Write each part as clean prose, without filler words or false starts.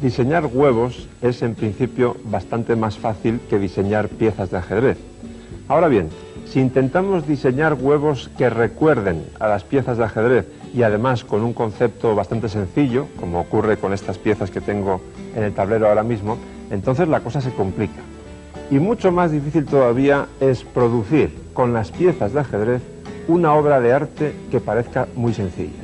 Diseñar huevos es en principio bastante más fácil que diseñar piezas de ajedrez. Ahora bien, si intentamos diseñar huevos que recuerden a las piezas de ajedrez y además con un concepto bastante sencillo, como ocurre con estas piezas que tengo en el tablero ahora mismo, entonces la cosa se complica. Y mucho más difícil todavía es producir con las piezas de ajedrez una obra de arte que parezca muy sencilla.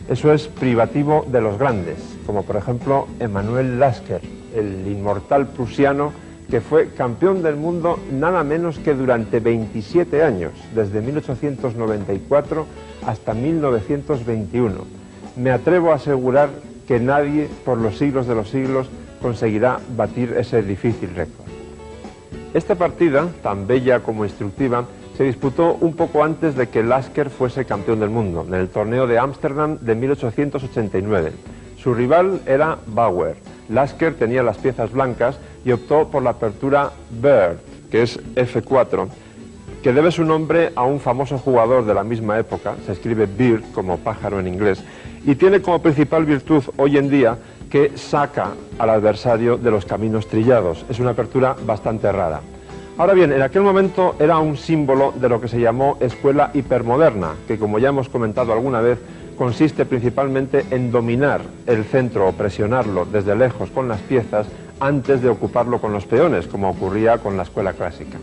Eso es privativo de los grandes, como por ejemplo Emanuel Lasker, el inmortal prusiano que fue campeón del mundo nada menos que durante 27 años, desde 1894 hasta 1921. Me atrevo a asegurar que nadie por los siglos de los siglos conseguirá batir ese difícil récord. Esta partida, tan bella como instructiva, se disputó un poco antes de que Lasker fuese campeón del mundo, en el torneo de Ámsterdam de 1889. Su rival era Bauer. Lasker tenía las piezas blancas y optó por la apertura Bird, que es F4, que debe su nombre a un famoso jugador de la misma época, se escribe bird como pájaro en inglés, y tiene como principal virtud hoy en día que saca al adversario de los caminos trillados. Es una apertura bastante rara. Ahora bien, en aquel momento era un símbolo de lo que se llamó escuela hipermoderna, que como ya hemos comentado alguna vez, consiste principalmente en dominar el centro o presionarlo desde lejos con las piezas antes de ocuparlo con los peones, como ocurría con la escuela clásica.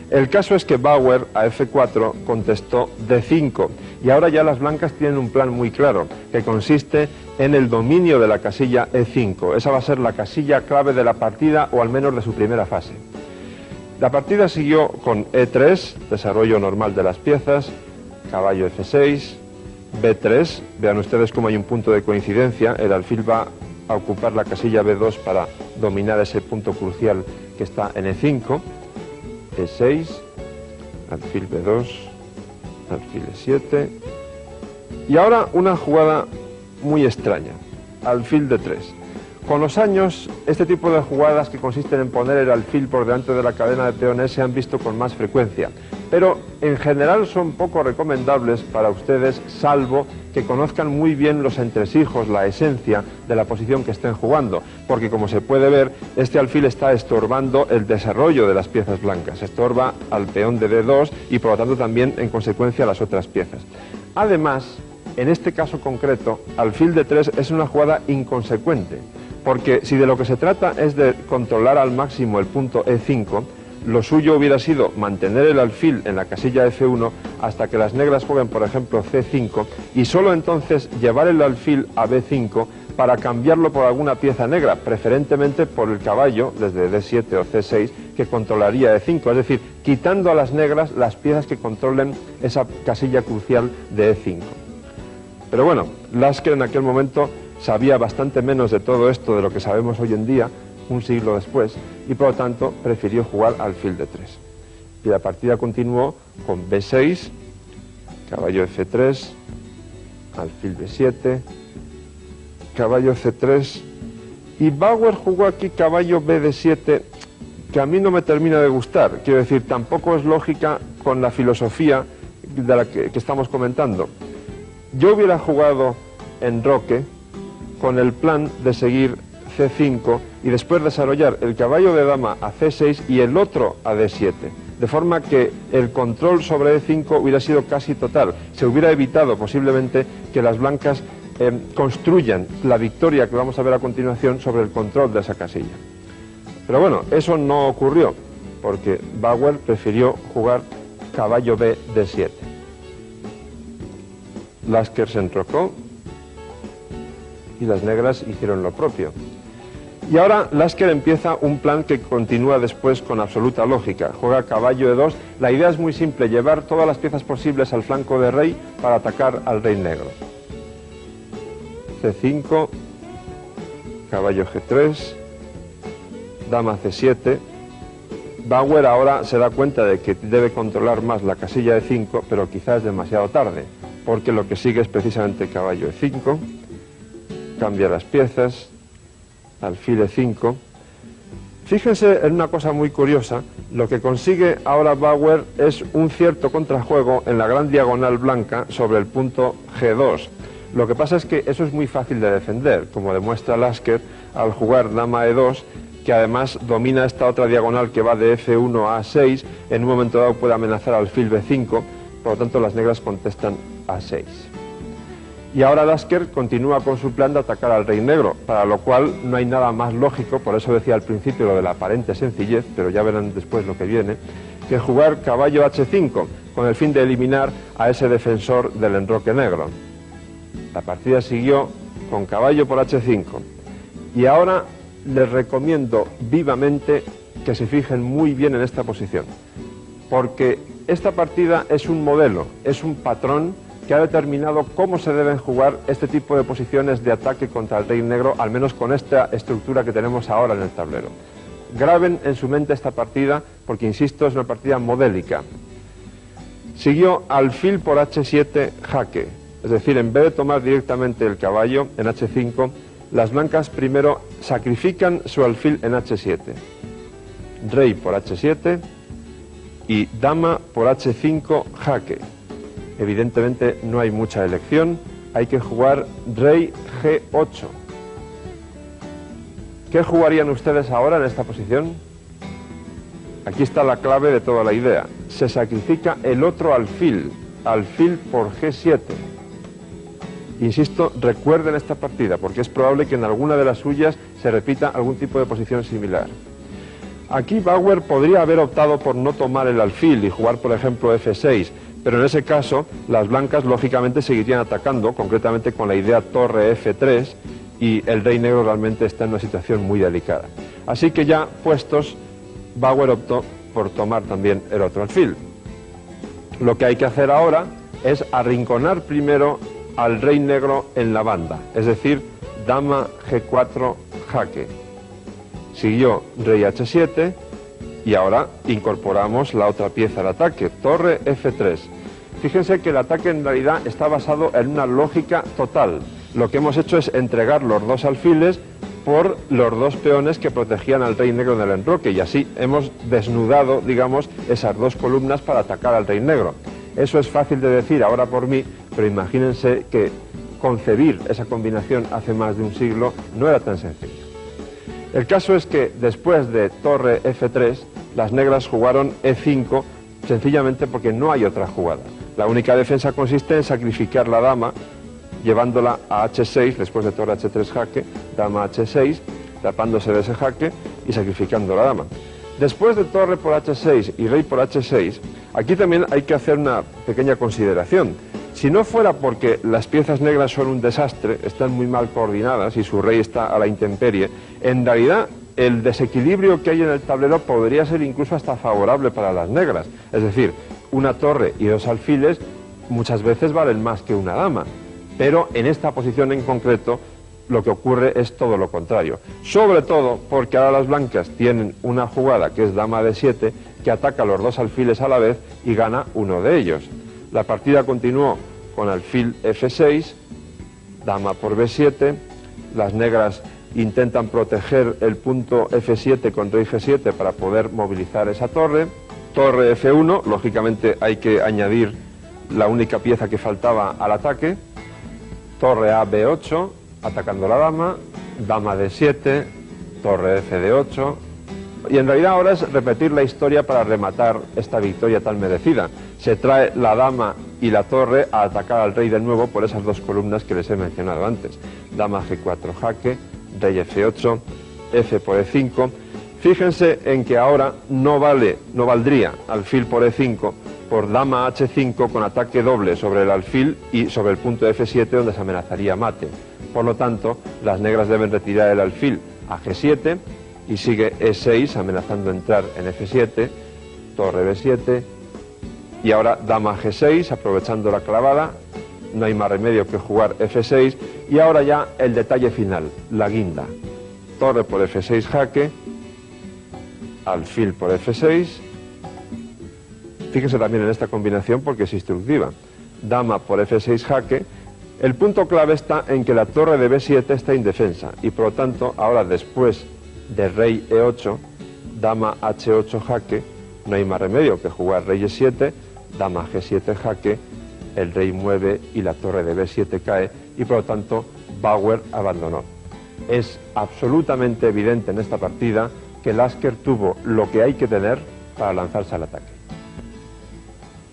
El caso es que Bauer a F4 contestó D5 y ahora ya las blancas tienen un plan muy claro, que consiste en el dominio de la casilla E5. Esa va a ser la casilla clave de la partida, o al menos de su primera fase. La partida siguió con E3, desarrollo normal de las piezas, caballo F6, B3, vean ustedes cómo hay un punto de coincidencia, el alfil va a ocupar la casilla B2 para dominar ese punto crucial que está en E5, E6, alfil B2, alfil E7, y ahora una jugada muy extraña, alfil D3. Con los años, este tipo de jugadas que consisten en poner el alfil por delante de la cadena de peones se han visto con más frecuencia, pero en general son poco recomendables para ustedes, salvo que conozcan muy bien los entresijos, la esencia de la posición que estén jugando, porque como se puede ver, este alfil está estorbando el desarrollo de las piezas blancas, estorba al peón de D2 y por lo tanto también en consecuencia las otras piezas. Además, en este caso concreto, alfil D3 es una jugada inconsecuente, porque si de lo que se trata es de controlar al máximo el punto E5, lo suyo hubiera sido mantener el alfil en la casilla F1 hasta que las negras jueguen, por ejemplo, C5, y solo entonces llevar el alfil a B5 para cambiarlo por alguna pieza negra, preferentemente por el caballo, desde D7 o C6, que controlaría E5, es decir, quitando a las negras las piezas que controlen esa casilla crucial de E5. Pero bueno, Lasker en aquel momento sabía bastante menos de todo esto de lo que sabemos hoy en día, un siglo después, y por lo tanto prefirió jugar alfil D3. Y la partida continuó con B6, caballo F3, alfil B7, caballo C3, y Bauer jugó aquí caballo BD7, que a mí no me termina de gustar. Quiero decir, tampoco es lógica con la filosofía de la que estamos comentando. Yo hubiera jugado en Roque con el plan de seguir C5 y después desarrollar el caballo de dama a C6 y el otro a D7, de forma que el control sobre E5 hubiera sido casi total. Se hubiera evitado posiblemente que las blancas construyan la victoria que vamos a ver a continuación sobre el control de esa casilla. Pero bueno, eso no ocurrió, porque Bauer prefirió jugar caballo B D7. Lasker se enrocó y las negras hicieron lo propio. Y ahora Lasker empieza un plan que continúa después con absoluta lógica. Juega caballo E2. La idea es muy simple, llevar todas las piezas posibles al flanco de rey para atacar al rey negro. C5, caballo G3, dama C7. Bauer ahora se da cuenta de que debe controlar más la casilla E5, pero quizás es demasiado tarde, porque lo que sigue es precisamente caballo E5, cambia las piezas, alfil E5. Fíjense en una cosa muy curiosa, lo que consigue ahora Bauer es un cierto contrajuego en la gran diagonal blanca sobre el punto G2. Lo que pasa es que eso es muy fácil de defender, como demuestra Lasker al jugar dama E2, que además domina esta otra diagonal que va de F1 a A6, en un momento dado puede amenazar alfil B5, por lo tanto las negras contestan A6. Y ahora Lasker continúa con su plan de atacar al rey negro, para lo cual no hay nada más lógico, por eso decía al principio lo de la aparente sencillez, pero ya verán después lo que viene, que jugar caballo H5, con el fin de eliminar a ese defensor del enroque negro. La partida siguió con caballo por H5. Y ahora les recomiendo vivamente que se fijen muy bien en esta posición, porque esta partida es un modelo, es un patrón que ha determinado cómo se deben jugar este tipo de posiciones de ataque contra el rey negro, al menos con esta estructura que tenemos ahora en el tablero. Graben en su mente esta partida, porque insisto, es una partida modélica. Siguió alfil por H7 jaque, es decir, en vez de tomar directamente el caballo en H5, las blancas primero sacrifican su alfil en H7. Rey por H7 y dama por H5 jaque. Evidentemente no hay mucha elección, hay que jugar rey G8. ¿Qué jugarían ustedes ahora en esta posición? Aquí está la clave de toda la idea. Se sacrifica el otro alfil, alfil por G7. Insisto, recuerden esta partida, porque es probable que en alguna de las suyas se repita algún tipo de posición similar. Aquí Bauer podría haber optado por no tomar el alfil y jugar, por ejemplo, F6, pero en ese caso las blancas lógicamente seguirían atacando, concretamente con la idea torre F3, y el rey negro realmente está en una situación muy delicada. Así que ya puestos, Bauer optó por tomar también el otro alfil. Lo que hay que hacer ahora es arrinconar primero al rey negro en la banda, es decir, dama G4 jaque. Siguió rey H7 y ahora incorporamos la otra pieza al ataque, torre F3. Fíjense que el ataque en realidad está basado en una lógica total. Lo que hemos hecho es entregar los dos alfiles por los dos peones que protegían al rey negro en el enroque, y así hemos desnudado, digamos, esas dos columnas para atacar al rey negro. Eso es fácil de decir ahora por mí, pero imagínense que concebir esa combinación hace más de un siglo no era tan sencillo. El caso es que después de torre F3, las negras jugaron E5 sencillamente porque no hay otra jugada. La única defensa consiste en sacrificar la dama, llevándola a H6 después de torre H3 jaque, dama H6, tapándose de ese jaque y sacrificando la dama. Después de torre por H6 y rey por H6, aquí también hay que hacer una pequeña consideración. Si no fuera porque las piezas negras son un desastre, están muy mal coordinadas y su rey está a la intemperie, en realidad el desequilibrio que hay en el tablero podría ser incluso hasta favorable para las negras. Es decir, una torre y dos alfiles muchas veces valen más que una dama, pero en esta posición en concreto lo que ocurre es todo lo contrario. Sobre todo porque ahora las blancas tienen una jugada que es dama D7 que ataca los dos alfiles a la vez y gana uno de ellos. La partida continuó con alfil F6, dama por B7, las negras intentan proteger el punto F7 con rey G7 para poder movilizar esa torre, torre F1, lógicamente hay que añadir la única pieza que faltaba al ataque, torre A B8, atacando la dama, dama D7, torre F D8, y en realidad ahora es repetir la historia para rematar esta victoria tan merecida. Se trae la dama y la torre a atacar al rey de nuevo por esas dos columnas que les he mencionado antes. Dama G4 jaque, rey F8, F por E5. Fíjense en que ahora no valdría alfil por E5 por dama H5 con ataque doble sobre el alfil y sobre el punto F7 donde se amenazaría mate. Por lo tanto, las negras deben retirar el alfil a G7 y sigue E6 amenazando entrar en F7, torre B7 y ahora dama G6 aprovechando la clavada, no hay más remedio que jugar F6 y ahora ya el detalle final, la guinda, torre por F6 jaque, alfil por F6, fíjense también en esta combinación porque es instructiva, dama por F6 jaque. El punto clave está en que la torre de B7 está indefensa y por lo tanto ahora después de rey E8, dama H8 jaque, no hay más remedio que jugar rey E7, dama G7 jaque el rey mueve y la torre de B7 cae y por lo tanto Bauer abandonó. Es absolutamente evidente en esta partida que Lasker tuvo lo que hay que tener para lanzarse al ataque.